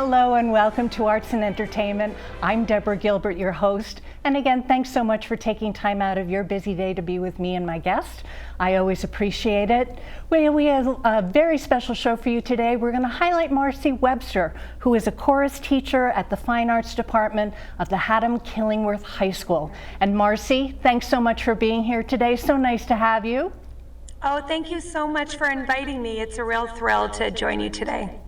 Hello and welcome to Arts and Entertainment. I'm Deborah Gilbert, your host. And again, thanks so much for taking time out of your busy day to be with me and my guest. I always appreciate it. We have a very special show for you today. We're going to highlight Marcy Webster, who is a chorus teacher at the Fine Arts Department of the Haddam-Killingworth High School. And Marcy, thanks so much for being here today. So nice to have you. Oh, thank you so much for inviting me. It's a real thrill to join you today.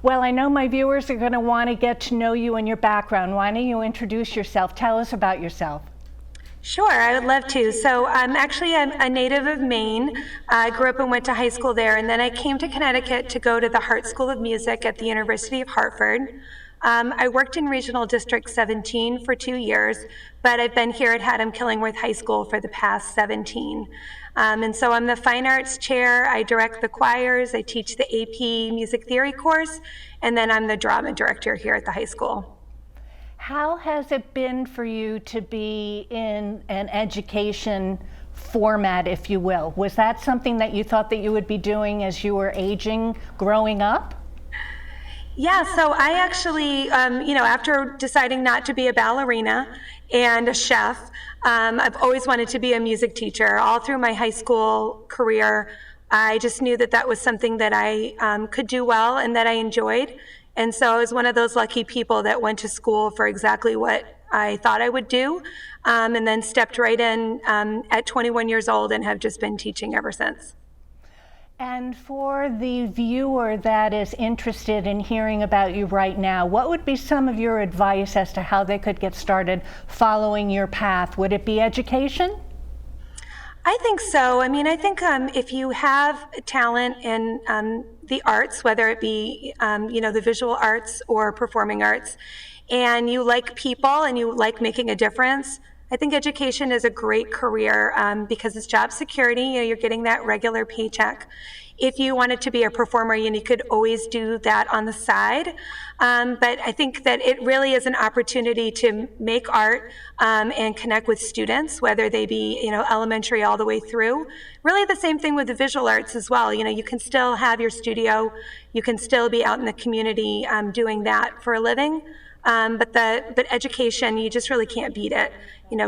Well, I know my viewers are going to want to get to know you and your background. Why don't you introduce yourself? Tell us about yourself. Sure, I would love to. So I'm a native of Maine. I grew up and went to high school there, and then I came to Connecticut to go to the Hart School of Music at the University of Hartford. I worked in Regional District 17 for 2 years, but I've been here at Haddam-Killingworth High School for the past 17. And so I'm the Fine Arts Chair. I direct the choirs. I teach the AP Music Theory course, and then I'm the Drama Director here at the high school. How has it been for you to be in an education format, if you will? Was that something that you thought that you would be doing as you were aging, growing up? Yeah, so I actually, after deciding not to be a ballerina and a chef, I've always wanted to be a music teacher. All through my high school career, I just knew that that was something that I could do well and that I enjoyed. And so I was one of those lucky people that went to school for exactly what I thought I would do, and then stepped right in at 21 years old and have just been teaching ever since. And for the viewer that is interested in hearing about you right now, what would be some of your advice as to how they could get started following your path? Would it be education? I think so. I mean, I think if you have talent in the arts, whether it be, the visual arts or performing arts, and you like people and you like making a difference, I think education is a great career because it's job security. You're getting that regular paycheck. If you wanted to be a performer, you could always do that on the side. But I think that it really is an opportunity to make art and connect with students, whether they be elementary all the way through. Really the same thing with the visual arts as well. You can still have your studio. You can still be out in the community doing that for a living. But education, you just really can't beat it.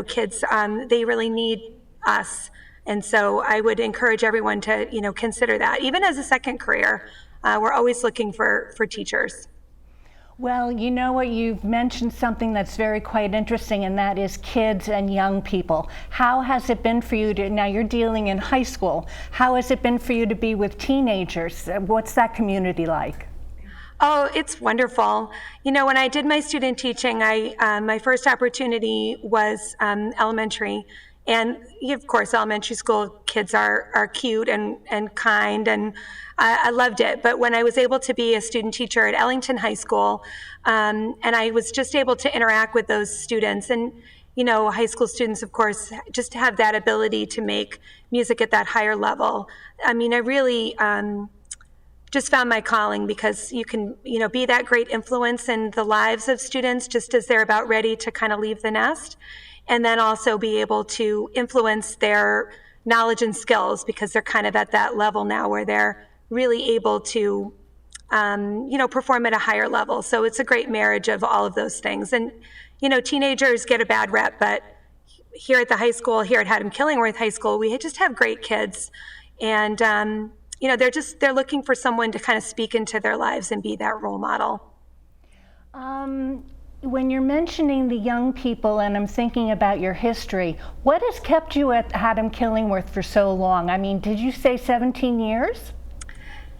Kids, they really need us. And so I would encourage everyone to, consider that. Even as a second career, we're always looking for teachers. Well, you know what, you've mentioned something that's quite interesting, and that is kids and young people. How has it been for you now you're dealing in high school, how has it been for you to be with teenagers? What's that community like? Oh, it's wonderful. When I did my student teaching, my first opportunity was elementary. And of course, elementary school kids are cute and kind, and I loved it. But when I was able to be a student teacher at Ellington High School, and I was just able to interact with those students, and high school students, of course, just have that ability to make music at that higher level. I mean, I really just found my calling, because you can, be that great influence in the lives of students just as they're about ready to kind of leave the nest, and then also be able to influence their knowledge and skills, because they're kind of at that level now where they're really able to, perform at a higher level. So it's a great marriage of all of those things. And, teenagers get a bad rep, but here at the high school, here at Haddam-Killingworth High School, we just have great kids. And, they're looking for someone to kind of speak into their lives and be that role model. When you're mentioning the young people, and I'm thinking about your history, what has kept you at Haddam-Killingworth for so long? I mean, did you say 17 years?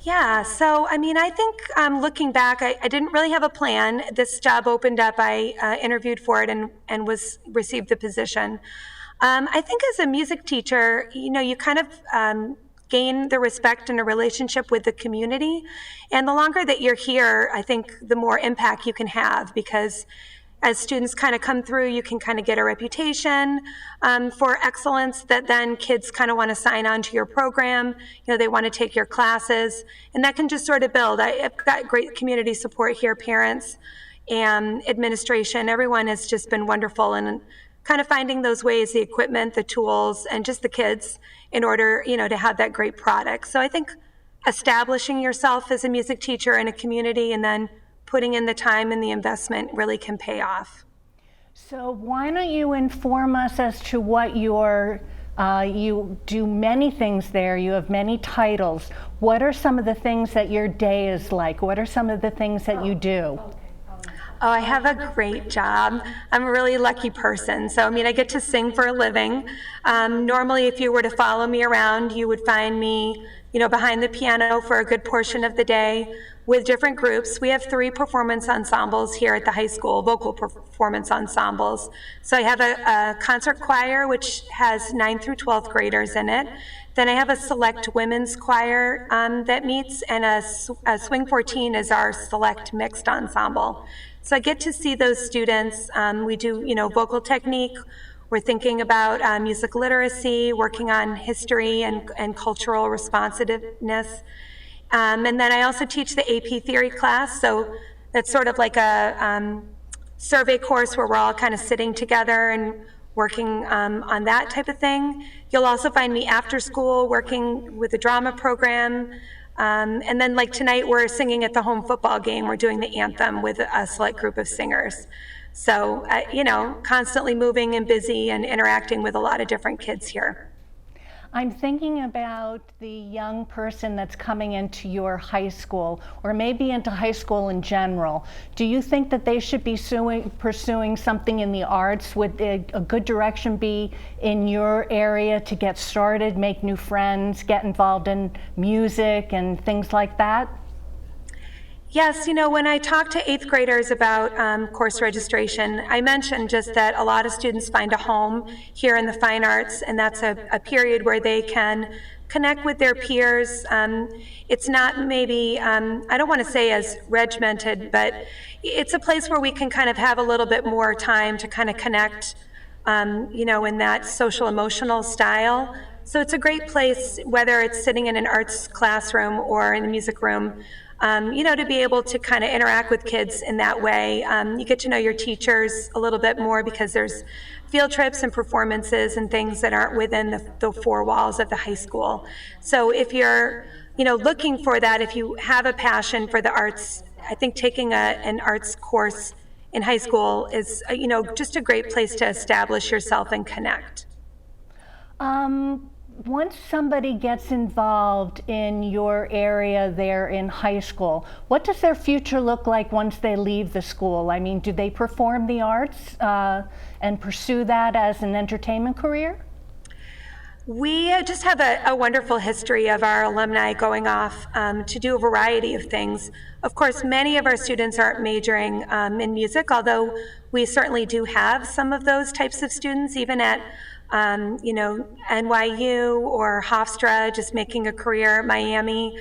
Yeah, so I think looking back, I didn't really have a plan. This job opened up, I interviewed for it and received the position. I think as a music teacher, you kind of gain the respect and a relationship with the community. And the longer that you're here, I think the more impact you can have, because as students kind of come through, you can kind of get a reputation for excellence that then kids kind of want to sign on to your program. They want to take your classes, and that can just sort of build. I've got great community support here, parents and administration. Everyone has just been wonderful, and kind of finding those ways, the equipment, the tools, and just the kids in order, to have that great product. So I think establishing yourself as a music teacher in a community and then putting in the time and the investment really can pay off. So why don't you inform us as to what you do many things there, you have many titles. What are some of the things that your day is like? What are some of the things that you do? Oh, I have a great job. I'm a really lucky person. So, I get to sing for a living. Normally, if you were to follow me around, you would find me, behind the piano for a good portion of the day with different groups. We have 3 performance ensembles here at the high school, vocal performance ensembles. So I have a concert choir, which has 9th through 12th graders in it. Then I have a select women's choir that meets, and a Swing 14 is our select mixed ensemble. So I get to see those students. We do, vocal technique. We're thinking about music literacy, working on history and cultural responsiveness. And then I also teach the AP theory class. So that's sort of like a survey course where we're all kind of sitting together and working on that type of thing. You'll also find me after school working with the drama program. And then like tonight, we're singing at the home football game. We're doing the anthem with a select group of singers. So, constantly moving and busy and interacting with a lot of different kids here. I'm thinking about the young person that's coming into your high school, or maybe into high school in general. Do you think that they should be pursuing something in the arts? Would a good direction be in your area to get started, make new friends, get involved in music and things like that? Yes, when I talk to 8th graders about course registration, I mentioned just that a lot of students find a home here in the fine arts, and that's a period where they can connect with their peers. It's not maybe, I don't want to say as regimented, but it's a place where we can kind of have a little bit more time to kind of connect, in that social emotional style. So it's a great place, whether it's sitting in an arts classroom or in the music room, to be able to kind of interact with kids in that way. You get to know your teachers a little bit more because there's field trips and performances and things that aren't within the 4 walls of the high school. So if you're, looking for that, if you have a passion for the arts, I think taking an arts course in high school is, just a great place to establish yourself and connect. Once somebody gets involved in your area there in high school, what does their future look like once they leave the school? Do they perform the arts and pursue that as an entertainment career? We just have a wonderful history of our alumni going off to do a variety of things. Of course, many of our students aren't majoring in music, although we certainly do have some of those types of students, even at NYU or Hofstra, just making a career at Miami,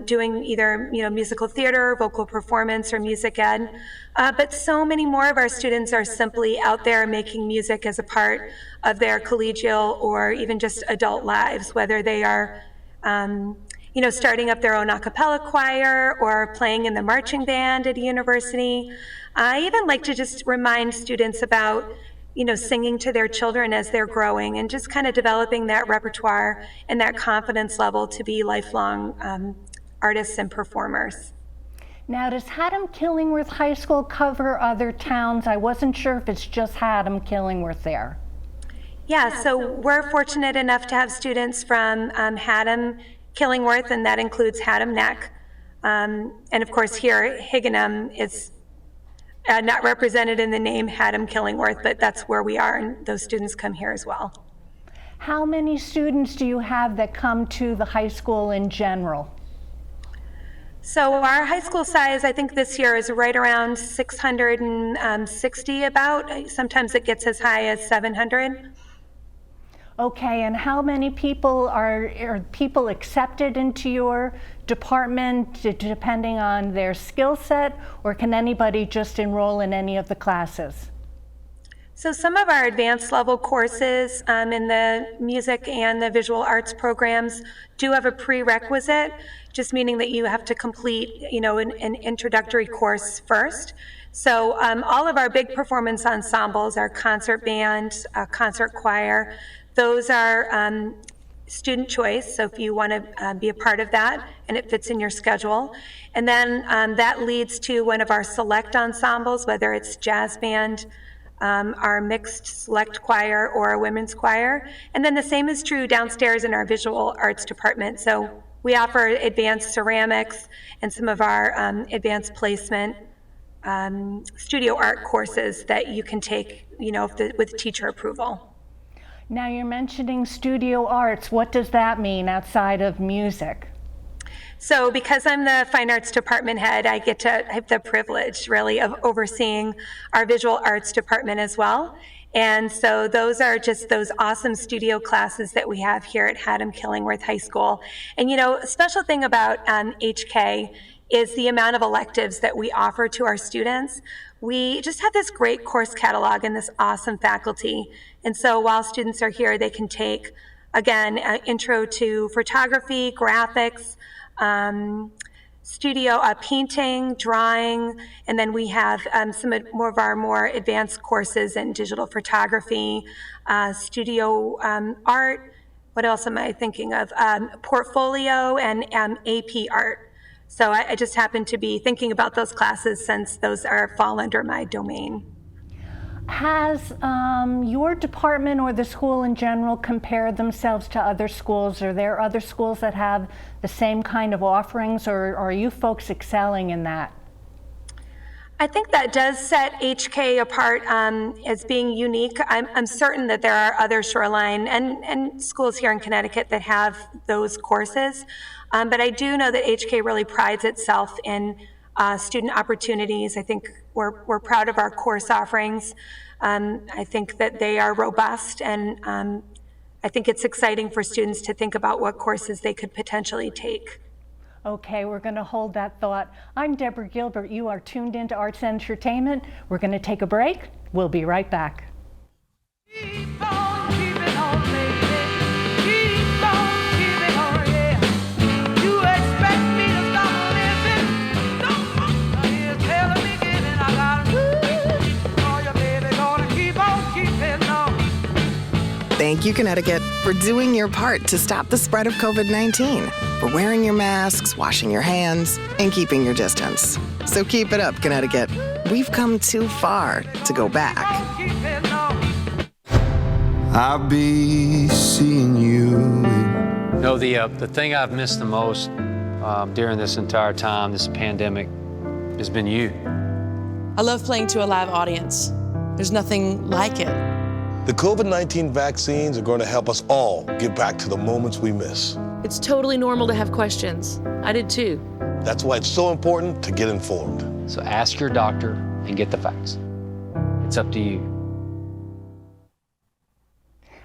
doing either, musical theater, vocal performance, or music ed. But so many more of our students are simply out there making music as a part of their collegial or even just adult lives, whether they are, starting up their own a cappella choir or playing in the marching band at a university. I even like to just remind students about singing to their children as they're growing and just kind of developing that repertoire and that confidence level to be lifelong artists and performers. Now, does Haddam-Killingworth High School cover other towns? I wasn't sure if it's just Haddam-Killingworth there. Yeah, so we're fortunate enough to have students from Haddam-Killingworth, and that includes Haddam Neck. And of course here, Higganum is not represented in the name Haddam-Killingworth, but that's where we are, and those students come here as well. How many students do you have that come to the high school in general? So our high school size, I think this year is right around 660 about. Sometimes it gets as high as 700. Okay, and how many people are people accepted into your department depending on their skill set, or can anybody just enroll in any of the classes? So some of our advanced level courses in the music and the visual arts programs do have a prerequisite, just meaning that you have to complete, an introductory course first. So all of our big performance ensembles, our concert band, concert choir, those are student choice, so if you want to be a part of that and it fits in your schedule. And then that leads to one of our select ensembles, whether it's jazz band, our mixed select choir, or a women's choir. And then the same is true downstairs in our visual arts department. So we offer advanced ceramics and some of our advanced placement studio art courses that you can take, with teacher approval. Now you're mentioning studio arts. What does that mean outside of music? So because I'm the fine arts department head, I have the privilege really of overseeing our visual arts department as well. And so those are just those awesome studio classes that we have here at Haddam-Killingworth High School. And a special thing about HK is the amount of electives that we offer to our students. We just have this great course catalog and this awesome faculty. And so while students are here, they can take, again, intro to photography, graphics, studio painting, drawing, and then we have some more of our more advanced courses in digital photography, studio art. What else am I thinking of? Portfolio and AP art. So I just happen to be thinking about those classes since those fall under my domain. Has your department or the school in general compared themselves to other schools? Are there other schools that have the same kind of offerings, or are you folks excelling in that? I think that does set HK apart as being unique. I'm certain that there are other shoreline and schools here in Connecticut that have those courses. But I do know that HK really prides itself in student opportunities. I think we're proud of our course offerings. I think that they are robust, and I think it's exciting for students to think about what courses they could potentially take. Okay, we're going to hold that thought. I'm Deborah Gilbert. You are tuned into Arts and Entertainment. We're going to take a break. We'll be right back. Keep on keeping on, baby. Keep on keeping on, yeah. You expect me to stop living? No, here's telling me giving. I gotta do. Oh, your baby gonna keep on keeping on. Thank you, Connecticut, for doing your part to stop the spread of COVID-19, for wearing your masks, washing your hands, and keeping your distance. So keep it up, Connecticut. We've come too far to go back. I'll be seeing you. No, the thing I've missed the most during this entire time, this pandemic, has been you. I love playing to a live audience. There's nothing like it. The COVID-19 vaccines are going to help us all get back to the moments we miss. It's totally normal to have questions. I did too. That's why it's so important to get informed. So ask your doctor and get the facts. It's up to you.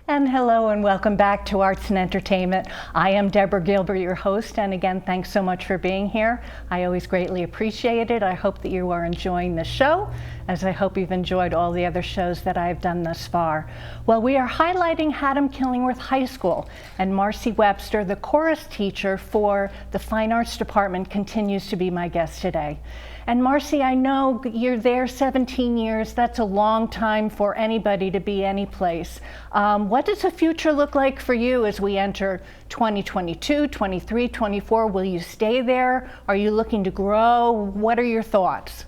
And hello and welcome back to Arts and Entertainment. I am Deborah Gilbert, your host, and again, thanks so much for being here. I always greatly appreciate it. I hope that you are enjoying the show, as I hope you've enjoyed all the other shows that I've done thus far. Well, we are highlighting Haddam-Killingworth High School, and Marcy Webster, the chorus teacher for the Fine Arts Department, continues to be my guest today. And Marcy, I know you're there 17 years. That's a long time for anybody to be any place. What does the future look like for you as we enter 2022, 23, 24? Will you stay there? Are you looking to grow? What are your thoughts?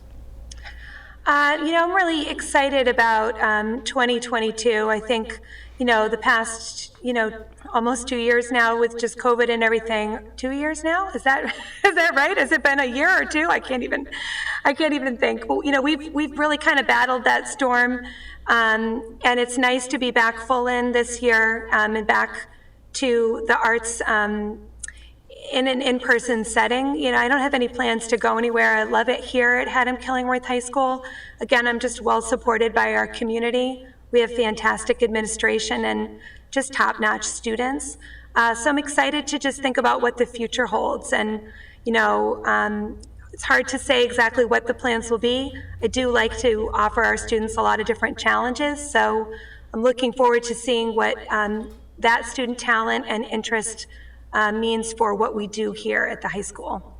I'm really excited about 2022. I think, the past, almost 2 years now with just COVID and everything. 2 years now? Is that right? Has it been a year or two? I can't even think. But, we've really kind of battled that storm, and it's nice to be back full in this year and back to the arts in an in-person setting. I don't have any plans to go anywhere. I love it here at Haddam-Killingworth High School. Again, I'm just well supported by our community. We have fantastic administration and just top-notch students. So I'm excited to just think about what the future holds. And, it's hard to say exactly what the plans will be. I do like to offer our students a lot of different challenges. So I'm looking forward to seeing what that student talent and interest means for what we do here at the high school.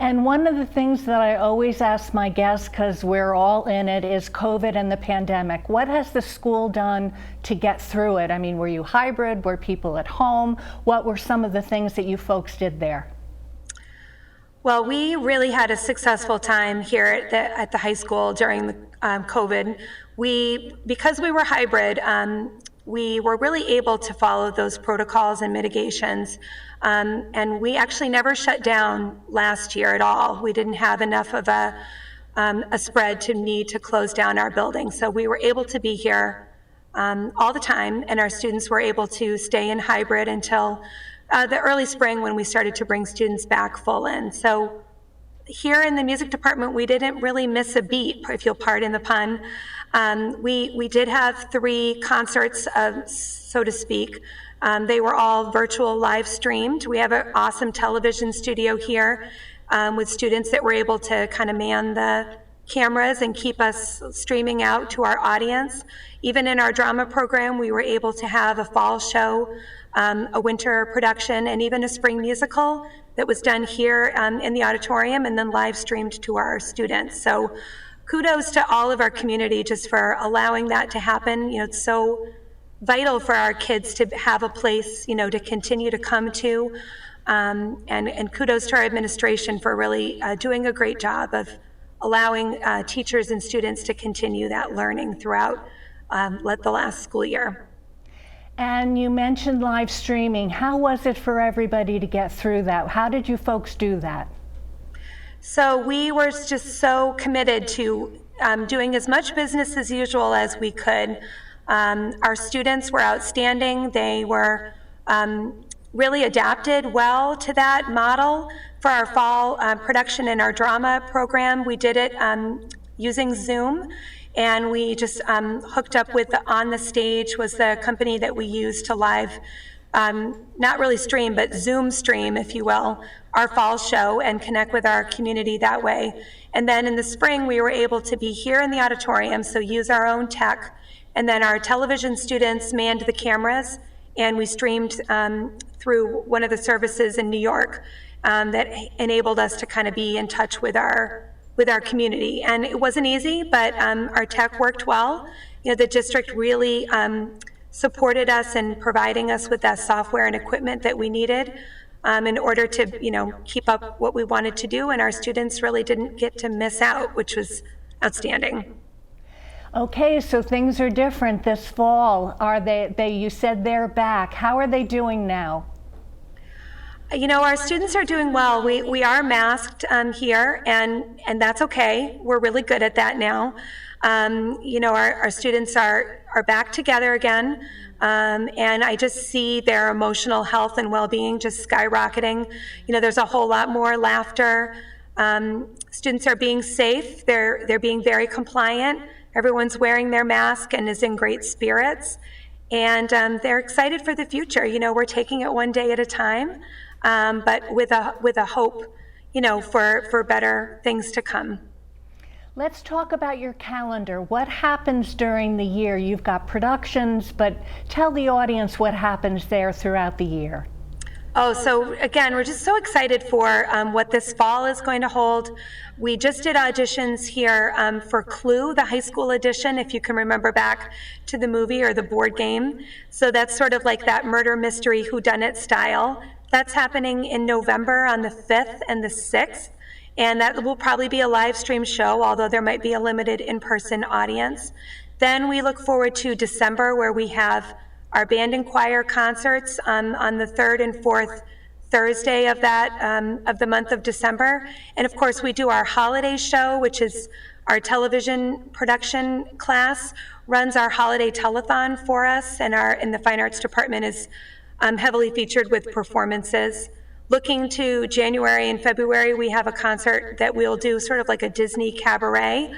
And one of the things that I always ask my guests, because we're all in it, is COVID and the pandemic. What has the school done to get through it? I mean, were you hybrid? Were people at home? What were some of the things that you folks did there? Well, we really had a successful time here at the high school during the COVID. Because we were hybrid, we were really able to follow those protocols and mitigations. And we actually never shut down last year at all. We didn't have enough of a spread to need to close down our building. So we were able to be here all the time, and our students were able to stay in hybrid until the early spring when we started to bring students back full in. So here in the music department, we didn't really miss a beat, if you'll pardon the pun. We did have 3 concerts, so to speak. They were all virtual live streamed. We have an awesome television studio here with students that were able to kind of man the cameras and keep us streaming out to our audience. Even in our drama program, we were able to have a fall show, a winter production, and even a spring musical that was done here in the auditorium and then live streamed to our students. So kudos to all of our community just for allowing that to happen. You know, it's so vital for our kids to have a place, you know, to continue to come to. And kudos to our administration for really doing a great job of allowing teachers and students to continue that learning throughout the last school year. And you mentioned live streaming. How was it for everybody to get through that? How did you folks do that? So we were just so committed to doing as much business as usual as we could. Our students were outstanding. They were really adapted well to that model. For our fall production in our drama program, we did it using Zoom, and we just hooked up with On the Stage was the company that we used to live, not really stream, but Zoom stream, if you will, our fall show and connect with our community that way. And then in the spring, we were able to be here in the auditorium, so use our own tech. And then our television students manned the cameras, and we streamed through one of the services in New York that enabled us to kind of be in touch with our community. And it wasn't easy, but our tech worked well. You know, the district really supported us in providing us with that software and equipment that we needed in order to, you know, keep up what we wanted to do. And our students really didn't get to miss out, which was outstanding. Okay, so things are different this fall. Are they you said they're back. How are they doing now? You know, our students are doing well. We are masked here, and that's okay. We're really good at that now. You know, our students are back together again, and I just see their emotional health and well-being just skyrocketing. You know, there's a whole lot more laughter. Students are being safe. They're being very compliant. Everyone's wearing their mask and is in great spirits, and they're excited for the future. You know, we're taking it one day at a time, but with a hope, you know, for better things to come. Let's talk about your calendar. What happens during the year? You've got productions, but tell the audience what happens there throughout the year. Oh, so again, we're just so excited for what this fall is going to hold. We just did auditions here for Clue, the high school edition, if you can remember back to the movie or the board game. So that's sort of like that murder mystery whodunit style. That's happening in November on the 5th and the 6th. And that will probably be a live stream show, although there might be a limited in-person audience. Then we look forward to December, where we have our band and choir concerts on the 3rd and 4th Thursday of the month of December. And of course, we do our holiday show, which is our television production class, runs our holiday telethon for us, and in the Fine Arts Department is heavily featured with performances. Looking to January and February, we have a concert that we'll do sort of like a Disney cabaret.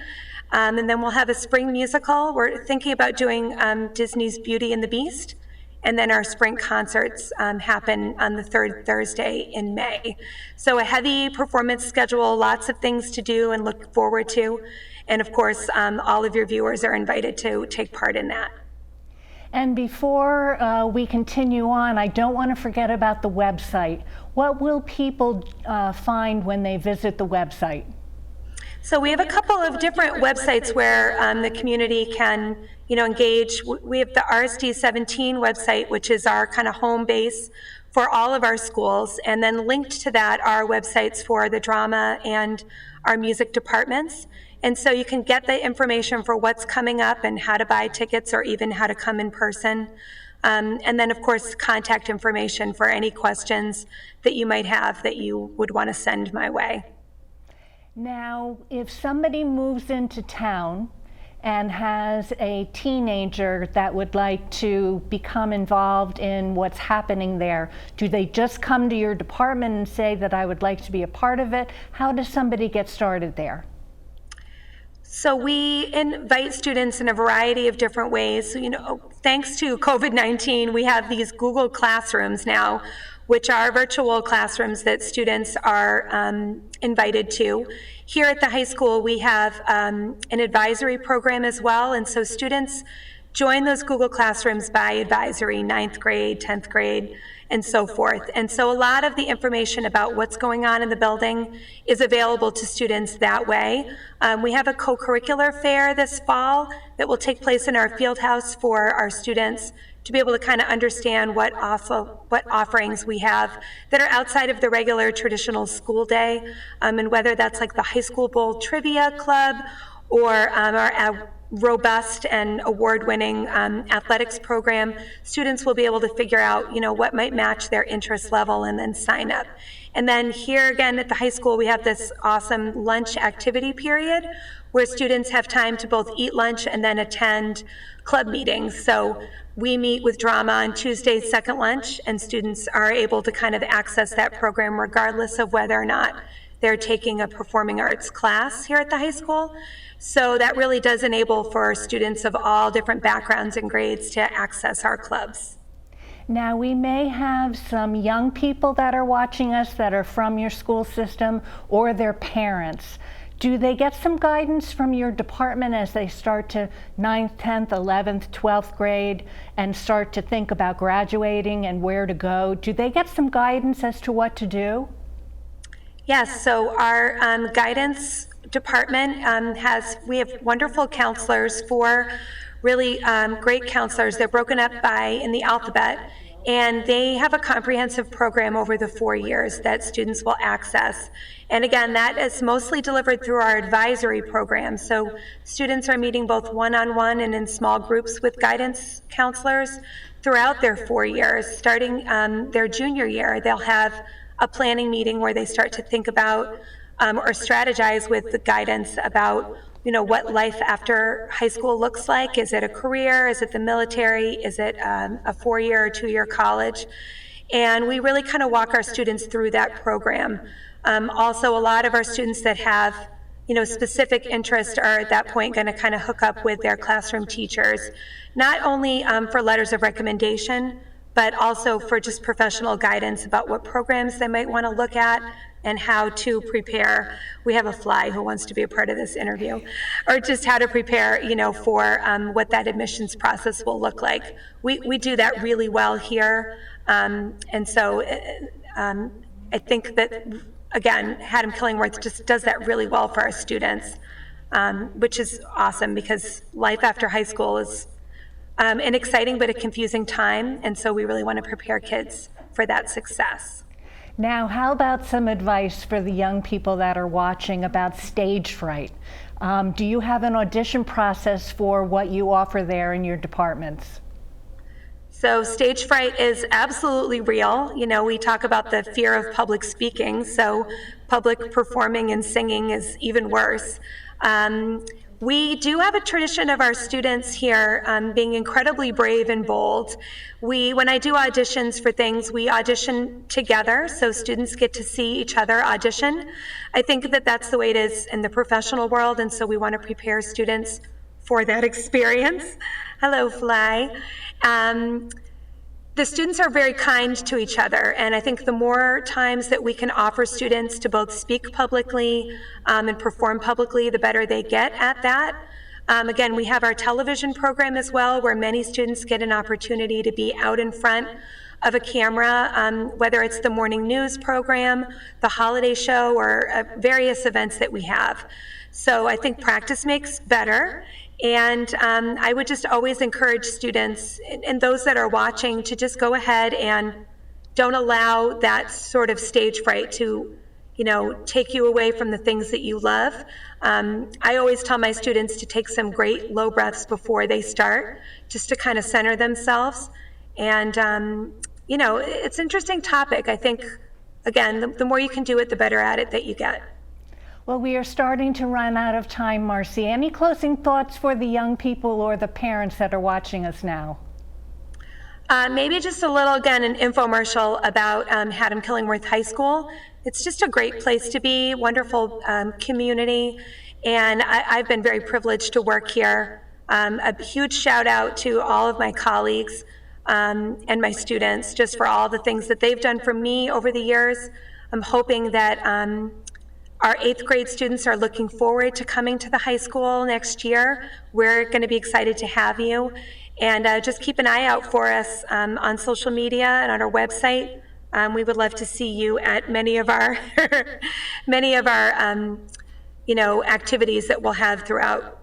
And then we'll have a spring musical. We're thinking about doing Disney's Beauty and the Beast. And then our spring concerts happen on the 3rd Thursday in May. So a heavy performance schedule, lots of things to do and look forward to. And of course, all of your viewers are invited to take part in that. And before we continue on, I don't want to forget about the website. What will people find when they visit the website? So we have a couple of different websites where the community can, engage. We have the RSD 17 website, which is our kind of home base for all of our schools, and then linked to that are websites for the drama and our music departments. And so you can get the information for what's coming up and how to buy tickets or even how to come in person. And then, of course, contact information for any questions that you might have that you would want to send my way. Now, if somebody moves into town and has a teenager that would like to become involved in what's happening there, do they just come to your department and say that I would like to be a part of it? How does somebody get started there? So we invite students in a variety of different ways. So, thanks to COVID-19, we have these Google Classrooms now, which are virtual classrooms that students are invited to. Here at the high school, we have an advisory program as well, and so students join those Google Classrooms by advisory, 9th grade, 10th grade, and so forth. And so a lot of the information about what's going on in the building is available to students that way. We have a co-curricular fair this fall that will take place in our field house for our students to be able to kind of understand what offerings we have that are outside of the regular traditional school day, and whether that's like the high school bowl trivia club or our robust and award-winning athletics program. Students will be able to figure out, what might match their interest level and then sign up. And then here again at the high school, we have this awesome lunch activity period where students have time to both eat lunch and then attend club meetings. So we meet with drama on Tuesday's second lunch, and students are able to kind of access that program regardless of whether or not they're taking a performing arts class here at the high school. So that really does enable for students of all different backgrounds and grades to access our clubs. Now, we may have some young people that are watching us that are from your school system or their parents. Do they get some guidance from your department as they start to 9th, 10th, 11th, 12th grade and start to think about graduating and where to go? Do they get some guidance as to what to do? Yes, so our guidance department we have wonderful counselors, four really great counselors. They're broken up in the alphabet, and they have a comprehensive program over the 4 years that students will access. And again, that is mostly delivered through our advisory program. So students are meeting both one-on-one and in small groups with guidance counselors throughout their 4 years. Starting their junior year, they'll have a planning meeting where they start to think about or strategize with the guidance about, what life after high school looks like. Is it a career? Is it the military? Is it a 4-year or 2-year college? And we really kind of walk our students through that program. Also, a lot of our students that have, specific interest are at that point going to kind of hook up with their classroom teachers, not only for letters of recommendation, but also for just professional guidance about what programs they might want to look at and how to prepare. We have a fly who wants to be a part of this interview, or just how to prepare, for what that admissions process will look like. We do that really well here, and so I think that, again, Haddam-Killingworth just does that really well for our students, which is awesome because life after high school is an exciting but a confusing time, and so we really want to prepare kids for that success. Now, how about some advice for the young people that are watching about stage fright? Do you have an audition process for what you offer there in your departments? So stage fright is absolutely real. We talk about the fear of public speaking, so public performing and singing is even worse. We do have a tradition of our students here being incredibly brave and bold. When I do auditions for things, we audition together, so students get to see each other audition. I think that that's the way it is in the professional world, and so we want to prepare students for that experience. Hello, Fly. The students are very kind to each other, and I think the more times that we can offer students to both speak publicly and perform publicly, the better they get at that. Again, we have our television program as well, where many students get an opportunity to be out in front of a camera, whether it's the morning news program, the holiday show, or various events that we have. So I think practice makes better. And I would just always encourage students and those that are watching to just go ahead and don't allow that sort of stage fright to, take you away from the things that you love. I always tell my students to take some great low breaths before they start, just to kind of center themselves. And, it's an interesting topic. I think, again, the more you can do it, the better at it that you get. Well, we are starting to run out of time, Marcy. Any closing thoughts for the young people or the parents that are watching us now? Maybe just a little, again, an infomercial about Haddam-Killingworth High School. It's just a great place to be, wonderful community, and I've been very privileged to work here. A huge shout out to all of my colleagues and my students, just for all the things that they've done for me over the years. I'm hoping that our 8th grade students are looking forward to coming to the high school next year. We're going to be excited to have you. And just keep an eye out for us on social media and on our website. We would love to see you at many of our activities that we'll have throughout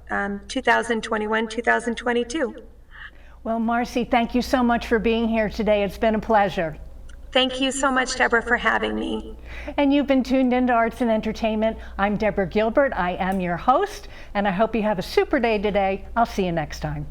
2021, 2022. Well, Marcy, thank you so much for being here today. It's been a pleasure. Thank you so much, Deborah, for having me. And you've been tuned into Arts and Entertainment. I'm Deborah Gilbert. I am your host, and I hope you have a super day today. I'll see you next time.